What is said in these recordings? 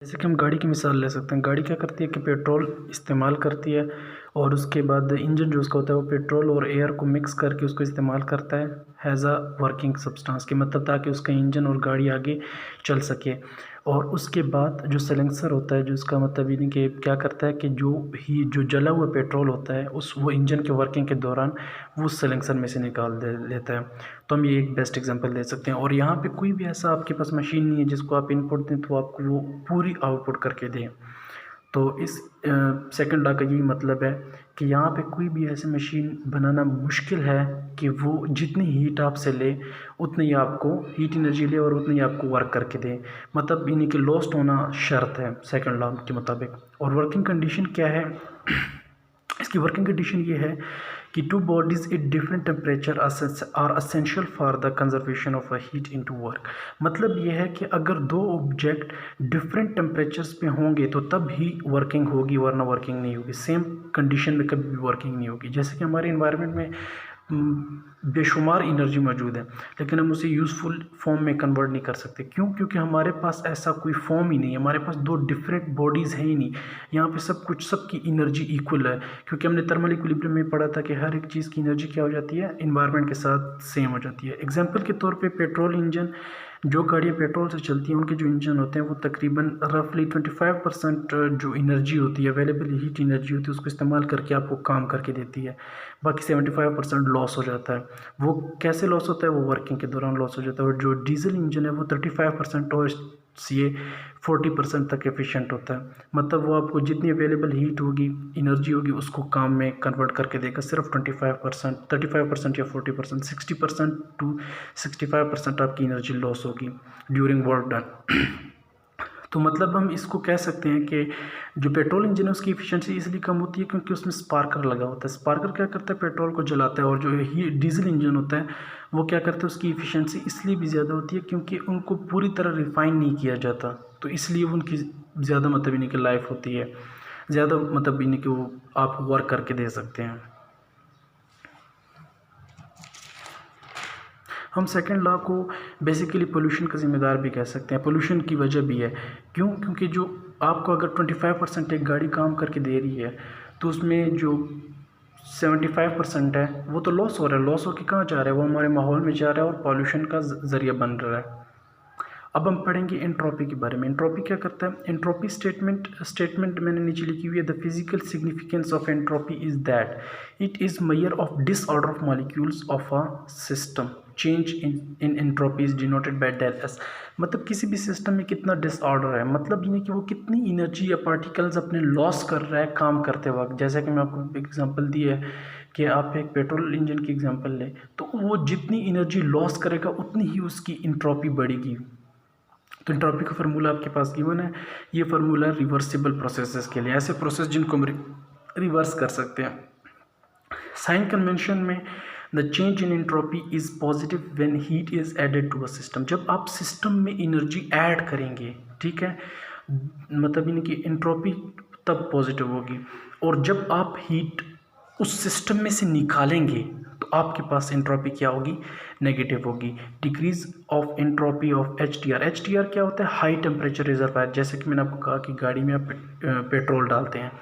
जैसे कि हम गाड़ी की मिसाल ले सकते हैं। गाड़ी क्या करती है कि पेट्रोल इस्तेमाल करती है और उसके बाद इंजन जो उसका होता है वो पेट्रोल और एयर को मिक्स करके उसको इस्तेमाल करता है हैज़ अ वर्किंग सब्सटेंस के मतलब ताकि उसका इंजन और गाड़ी आगे चल सके। और उसके बाद जो सलेंसर होता है जो उसका मतलब यानी कि क्या करता है कि जो जला हुआ पेट्रोल होता है वो इंजन के वर्किंग के दौरान वो उस सलेंसर में से निकाल दे लेता है। तो हम ये एक बेस्ट एग्जांपल दे सकते हैं। और यहाँ पे कोई भी ऐसा आपके पास मशीन नहीं है जिसको आप इनपुट दें तो आपको वो पूरी आउटपुट करके दें। तो इस सेकंड लॉ का यही मतलब है कि यहाँ पे कोई भी ऐसी मशीन बनाना मुश्किल है कि वो जितनी हीट आपसे ले उतनी ही आपको हीट एनर्जी ले और उतनी ही आपको वर्क करके दे। मतलब यानी कि लॉस्ट होना शर्त है सेकंड लॉ के मुताबिक। और वर्किंग कंडीशन क्या है इसकी वर्किंग कंडीशन ये है कि two bodies at different temperature are essential for the conservation of a heat into work. मतलब ये है कि अगर दो ऑब्जेक्ट डिफरेंट टेम्परेचर्स पे होंगे तो तब ही वर्किंग होगी वरना वर्किंग नहीं होगी। सेम कंडीशन में कभी भी वर्किंग नहीं होगी। जैसे कि हमारे इन्वायरमेंट में बेशुमार एनर्जी मौजूद है लेकिन हम उसे यूज़फुल फॉर्म में कन्वर्ट नहीं कर सकते। क्यों? क्योंकि हमारे पास ऐसा कोई फॉर्म ही नहीं है। हमारे पास दो डिफरेंट बॉडीज़ हैं ही नहीं। यहाँ पे सब कुछ सबकी एनर्जी इक्वल है क्योंकि हमने थर्मल इक्विलिब्रियम में पढ़ा था कि हर एक चीज़ की एनर्जी क्या हो जाती है इन्वायरमेंट के साथ सेम हो जाती है। एग्जाम्पल के तौर पे पेट्रोल इंजन जो गाड़ियाँ पेट्रोल से चलती हैं उनके जो इंजन होते हैं वो तकरीबन रफली 25% जो एनर्जी होती है अवेलेबल हीट एनर्जी होती है उसको इस्तेमाल करके आपको काम करके देती है। बाकी 75% लॉस हो जाता है। वो कैसे लॉस होता है? वो वर्किंग के दौरान लॉस हो जाता है। और जो डीजल इंजन है वो 35% और ये 40% तक एफिशिएंट होता है। मतलब वो आपको जितनी अवेलेबल हीट होगी एनर्जी होगी उसको काम में कन्वर्ट करके देगा सिर्फ 25%, 35% या 40%, 60% टू 65% आपकी एनर्जी लॉस होगी ड्यूरिंग वर्क डन। तो मतलब हम इसको कह सकते हैं कि जो पेट्रोल इंजन है उसकी एफिशिएंसी इसलिए कम होती है क्योंकि उसमें स्पार्कर लगा होता है। स्पार्कर क्या करता है? पेट्रोल को जलाता है। और जो ही डीजल इंजन होता है वो क्या करता है? उसकी एफिशिएंसी इसलिए भी ज़्यादा होती है क्योंकि उनको पूरी तरह रिफाइन नहीं किया जाता तो इसलिए उनकी ज़्यादा मतलब इन्हीं की लाइफ होती है ज़्यादा मतलब इन्हीं कि वो आप वर्क करके दे सकते हैं। हम सेकंड लॉ को बेसिकली पोल्यूशन का ज़िम्मेदार भी कह सकते हैं। पोल्यूशन की वजह भी है। क्यों? क्योंकि जो आपको अगर 25% एक गाड़ी काम करके दे रही है तो उसमें जो 75% है वो तो लॉस हो रहा है। लॉस होकर कहाँ जा रहा है? वो हमारे माहौल में जा रहा है और पॉल्यूशन का ज़रिया बन रहा है। अब हम पढ़ेंगे एंट्रोपी के बारे में। एंट्रोपी क्या करता है? एंट्रोपी स्टेटमेंट मैंने नीचे लिखी हुई है। The physical significance of entropy is that it is measure of disorder of molecules of a system. Change in entropy is denoted by del S. मतलब किसी भी सिस्टम में कितना डिसऑर्डर है मतलब ये कि वो कितनी एनर्जी या पार्टिकल्स अपने लॉस कर रहा है काम करते वक्त। जैसा कि मैं आपको एग्जांपल दी है कि आप एक पेट्रोल इंजन की एग्जांपल लें तो वो जितनी एनर्जी लॉस करेगा उतनी ही उसकी एंट्रोपी बढ़ेगी। तो एंट्रोपी का फार्मूला आपके पास गिवन है। ये फार्मूला रिवर्सिबल प्रोसेसेस के लिए ऐसे प्रोसेस जिनको हम रिवर्स कर सकते हैं। साइन कन्वेंशन में the change in entropy is positive when heat is added to a system. जब आप सिस्टम में एनर्जी ऐड करेंगे, ठीक है, मतलब यानी कि एंट्रोपी तब पॉजिटिव होगी। और जब आप हीट उस सिस्टम में से निकालेंगे तो आपके पास एंट्रोपी क्या होगी? नेगेटिव होगी। Decrease of entropy of HTR. HTR क्या होता है? High temperature reservoir. जैसे कि मैंने आपको कहा कि गाड़ी में आप पेट्रोल डालते हैं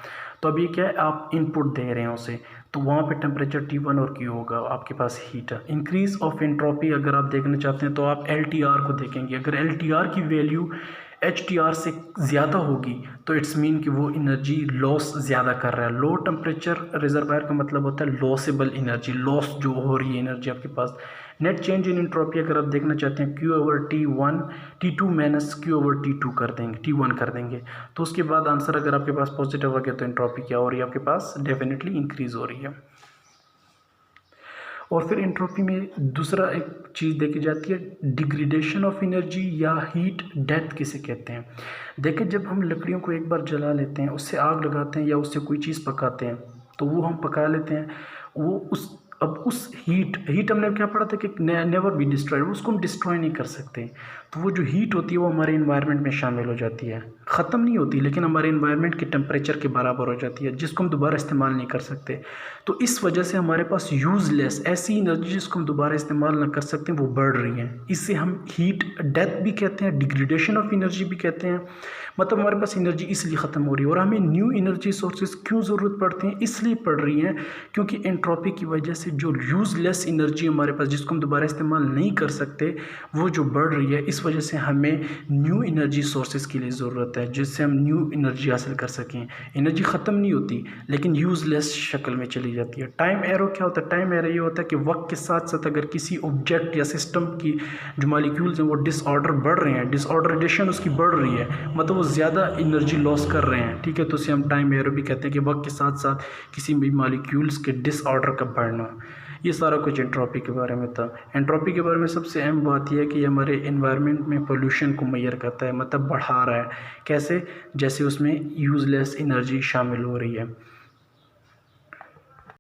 तो अब ये क्या है? आप इनपुट दे रहे हैं उसे तो वहाँ पे टेम्परेचर T1 और Q होगा, आपके पास हीट है। इंक्रीज ऑफ एंट्रोपी अगर आप देखना चाहते हैं तो आप LTR को देखेंगे। अगर LTR की वैल्यू HTR से ज़्यादा होगी तो इट्स मीन कि वो एनर्जी लॉस ज़्यादा कर रहा है। लो टेम्परेचर रिजर्वायर का मतलब होता है लॉसेबल एनर्जी, लॉस जो हो रही है एनर्जी आपके पास। नेट चेंज इन एंट्रोपी अगर आप देखना चाहते हैं Q/T1 T2 माइनस Q/T2 कर देंगे, T1 कर देंगे तो उसके बाद आंसर अगर आपके पास पॉजिटिव आ गया तो एंट्रोपी क्या हो रही है? आपके पास डेफिनेटली इंक्रीज हो रही है। और फिर एंट्रोपी में दूसरा एक चीज़ देखी जाती है डिग्रेडेशन ऑफ एनर्जी या हीट डेथ किसे कहते हैं। देखिए जब हम लकड़ियों को एक बार जला लेते हैं, उससे आग लगाते हैं या उससे कोई चीज़ पकाते हैं तो वो हम पका लेते हैं। वो उस हीट हमने क्या पढ़ा था कि नेवर बी डिस्ट्रॉयड, उसको हम डिस्ट्रॉय नहीं कर सकते। तो वो जो हीट होती है वो हमारे इन्वायरमेंट में शामिल हो जाती है, ख़त्म नहीं होती लेकिन हमारे इन्वायरमेंट के टेम्परेचर के बराबर हो जाती है, जिसको हम दोबारा इस्तेमाल नहीं कर सकते। तो इस वजह से हमारे पास यूज़लेस ऐसी एनर्जी जिसको हम दोबारा इस्तेमाल ना कर सकते वो बढ़ रही हैं। इससे हम हीट डेथ भी कहते हैं, डिग्रेडेशन ऑफ एनर्जी भी कहते हैं। मतलब हमारे पास एनर्जी इसलिए ख़त्म हो रही है। और हमें न्यू एनर्जी सोर्सेज क्यों ज़रूरत पड़ती हैं? इसलिए पड़ रही हैं क्योंकि एंट्रोपी की वजह से जो यूज़लेस एनर्जी हमारे पास जिसको हम दोबारा इस्तेमाल नहीं कर सकते वो जो बढ़ रही है, इस वजह से हमें न्यू एनर्जी सोर्सेज की लिए ज़रूरत है जिससे हम न्यू एनर्जी हासिल कर सकें। एनर्जी ख़त्म नहीं होती लेकिन यूज़लेस शक्ल में चली जाती है। टाइम एरो क्या होता है? टाइम एरो ये होता है कि वक्त के साथ साथ अगर किसी ऑब्जेक्ट या सिस्टम की जो मॉलिक्यूल्स हैं वो डिसऑर्डर बढ़ रहे हैं, डिसऑर्डरेशन उसकी बढ़ रही है, मतलब वो ज़्यादा एनर्जी लॉस कर रहे हैं, ठीक है, तो उसे हम टाइम एरो भी कहते हैं कि वक्त के साथ साथ किसी भी मॉलिक्यूल्स के डिसऑर्डर का बढ़ना। ये सारा कुछ एंट्रोपी के बारे में था। एंट्रोपी के बारे में सबसे अहम बात यह है कि ये हमारे एनवायरनमेंट में पोल्यूशन को मैयर करता है, मतलब बढ़ा रहा है। कैसे? जैसे उसमें यूज़लेस एनर्जी शामिल हो रही है।